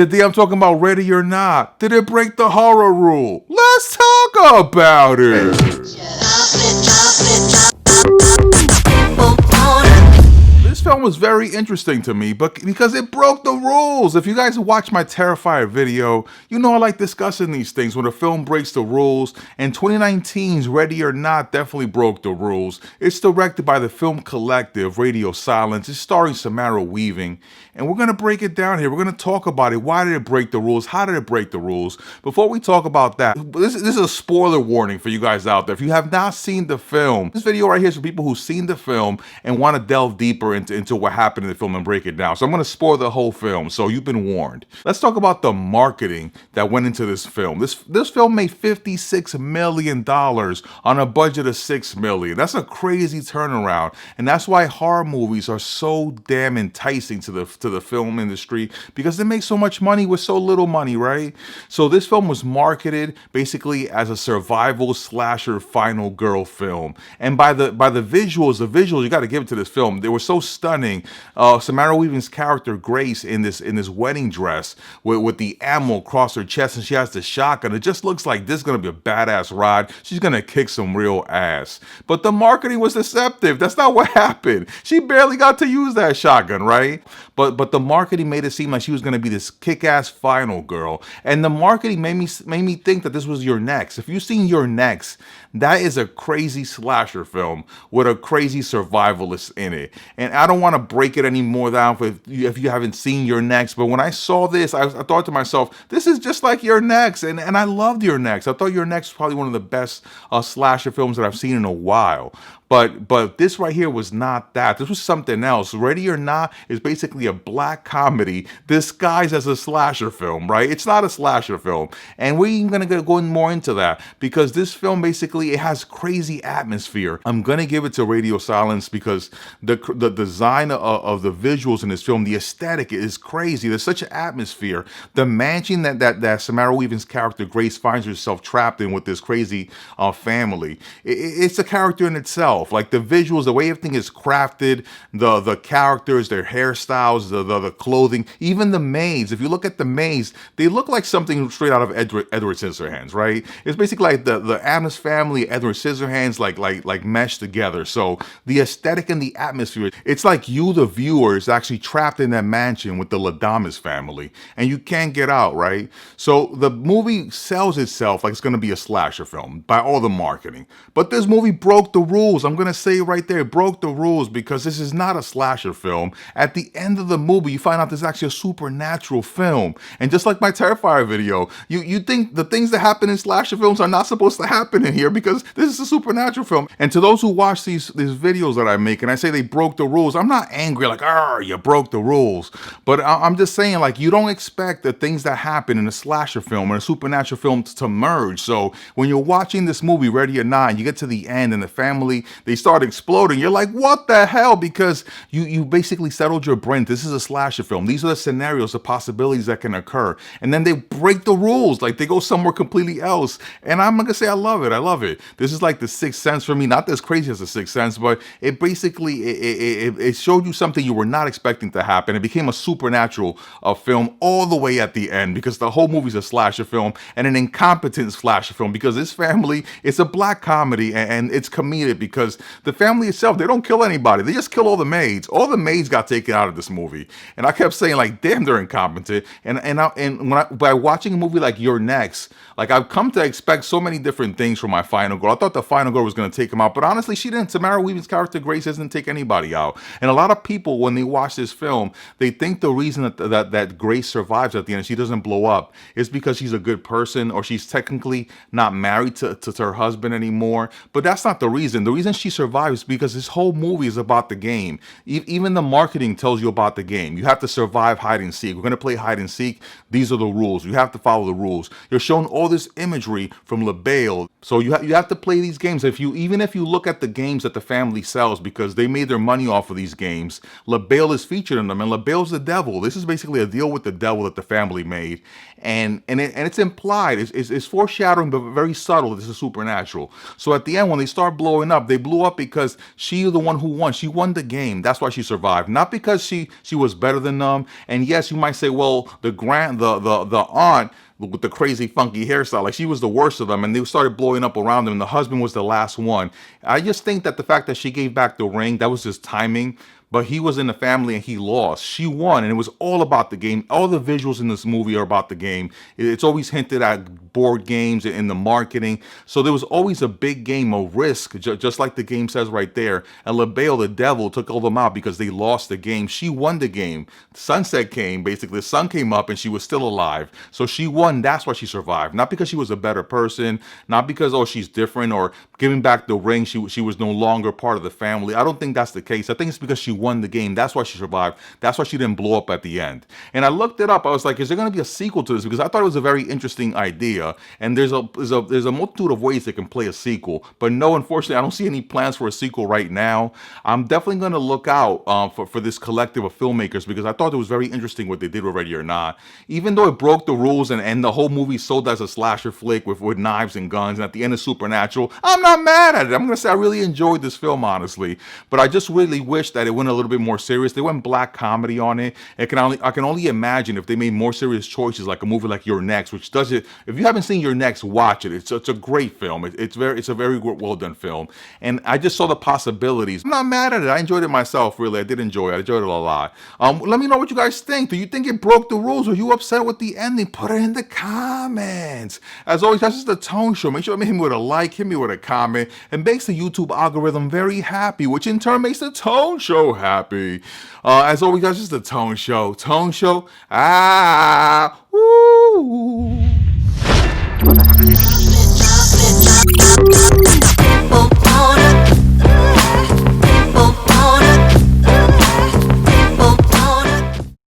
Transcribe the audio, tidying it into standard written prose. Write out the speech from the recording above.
Today I'm talking about Ready or Not. Did it break the horror rule? Let's talk about it. This film was very interesting to me, but because it broke the rules. If you guys watch my Terrifier video, you know I like discussing these things when a film breaks the rules, and 2019's Ready or Not definitely broke the rules. It's directed by the film collective Radio Silence. It's starring Samara Weaving, and we're going to break it down here. We're going to talk about it. Why did it break the rules? How did it break the rules? Before we talk about that, this is a spoiler warning for you guys out there. If you have not seen the film, this video right here is for people who've seen the film and want to delve deeper into what happened in the film and break it down. So I'm going to spoil the whole film, so you've been warned. Let's talk about the marketing that went into this film. This film made $56 million on a budget of $6 million. That's a crazy turnaround, and that's why horror movies are so damn enticing to the film industry, because they make so much money with so little money, right? So this film was marketed basically as a survival slasher final girl film, and by the visuals, you got to give it to this film. They were so stunning. Samara Weaving's character Grace in this wedding dress with the ammo across her chest, and she has the shotgun. It just looks like this is gonna be a badass ride. She's gonna kick some real ass. But the marketing was deceptive. That's not what happened. She barely got to use that shotgun, right? But the marketing made it seem like she was gonna be this kick-ass final girl, and the marketing made me think that this was Your Next. If you've seen Your Next, that is a crazy slasher film with a crazy survivalist in it. And I don't want to break it any more down if you haven't seen Your Next, but when I saw this, I thought to myself, this is just like Your Next, and I loved Your Next. I thought Your Next was probably one of the best slasher films that I've seen in a while. But this right here was not that. This was something else. Ready or Not is basically a black comedy disguised as a slasher film, right? It's not a slasher film. And we're even going to go more into that, because this film basically, it has crazy atmosphere. I'm going to give it to Radio Silence because the design of the visuals in this film, the aesthetic is crazy. There's such an atmosphere. The mansion that Samara Weaving's character Grace finds herself trapped in with this crazy family, it's a character in itself. Like the visuals, the way everything is crafted, the characters, their hairstyles, the clothing, even the maids. If you look at the maids, they look like something straight out of Edward Scissorhands, right? It's basically like the Addams Family, Edward Scissorhands, like meshed together. So the aesthetic and the atmosphere, it's like you, the viewer, is actually trapped in that mansion with the Ladamus family, and you can't get out, right? So the movie sells itself like it's going to be a slasher film by all the marketing. But this movie broke the rules. I'm going to say right there, it broke the rules, because this is not a slasher film. At the end of the movie, you find out this is actually a supernatural film. And just like my Terrifier video, you think the things that happen in slasher films are not supposed to happen in here, because this is a supernatural film. And to those who watch these videos that I make and I say they broke the rules, I'm not angry like, you broke the rules. But I'm just saying, like, you don't expect the things that happen in a slasher film or a supernatural film to merge. So when you're watching this movie, Ready or Not, you get to the end and the family, they start exploding. You're like, what the hell? Because you basically settled your brain. This is a slasher film. These are the scenarios, the possibilities that can occur. And then they break the rules. Like, they go somewhere completely else. And I'm going to say I love it. I love it. This is like the Sixth Sense for me. Not as crazy as the Sixth Sense, but it basically, it showed you something you were not expecting to happen. It became a supernatural film all the way at the end, because the whole movie's a slasher film, and an incompetent slasher film, because this family, it's a black comedy, and it's comedic, because the family itself, they don't kill anybody. They just kill all the maids. All the maids got taken out of this movie. And I kept saying, like, damn, they're incompetent. By watching a movie like Your Next, like, I've come to expect so many different things from my final girl. I thought the final girl was going to take him out, but honestly, she didn't. Samara Weaving's character Grace doesn't take anybody out. And a lot of people, when they watch this film, they think the reason that Grace survives at the end, she doesn't blow up, is because she's a good person, or she's technically not married to her husband anymore. But that's not the reason. The reason she survives is because this whole movie is about the game. Even the marketing tells you about the game. You have to survive hide and seek. We're going to play hide and seek. These are the rules. You have to follow the rules. You're shown all this imagery from LaBelle. So you have to play these games. Even if you look at the games that the family sells, because they made their money off of these these games, LaBelle is featured in them, and LaBelle's the devil. This is basically a deal with the devil that the family made, and it's implied, it's foreshadowing, but very subtle. This is supernatural. So at the end, when they start blowing up, they blew up because she's the one who won. She won the game. That's why she survived, not because she was better than them. And yes, you might say, well, the aunt with the crazy funky hairstyle, like she was the worst of them, and they started blowing up around them, and the husband was the last one. I just think that the fact that she gave back the ring, that was just timing. But he was in the family and he lost. She won, and it was all about the game. All the visuals in this movie are about the game. It's always hinted at board games in the marketing. So there was always a big game of risk, just like the game says right there. And LaBelle, the devil, took all them out because they lost the game. She won the game. Sunset came, basically. The sun came up and she was still alive. So she won. That's why she survived. Not because she was a better person. Not because, oh, she's different, or giving back the ring, she was no longer part of the family. I don't think that's the case. I think it's because she won the game. That's why she survived. That's why she didn't blow up at the end. And I looked it up. I was like, is there going to be a sequel to this? Because I thought it was a very interesting idea. And there's a multitude of ways they can play a sequel. But no, unfortunately, I don't see any plans for a sequel right now. I'm definitely going to look out for this collective of filmmakers, because I thought it was very interesting what they did with Ready or Not. Even though it broke the rules and the whole movie sold as a slasher flick with knives and guns, and at the end it's supernatural, I'm not mad at it. I'm going to say I really enjoyed this film, honestly. But I just really wish that it went a little bit more serious. They went black comedy on it. I can only imagine if they made more serious choices, like a movie like You're Next, which does it. If you haven't seen You're Next, watch it. It's a great film. It's a very well done film. And I just saw the possibilities. I'm not mad at it. I enjoyed it myself, really. I did enjoy it. I enjoyed it a lot. Let me know what you guys think. Do you think it broke the rules? Are you upset with the ending? Put it in the comments. As always, that's just the Tone Show. Make sure to hit me with a like, hit me with a comment. It makes the YouTube algorithm very happy, which in turn makes the Tone Show happy. As always, guys, this is the Tone Show. Tone Show. Woo.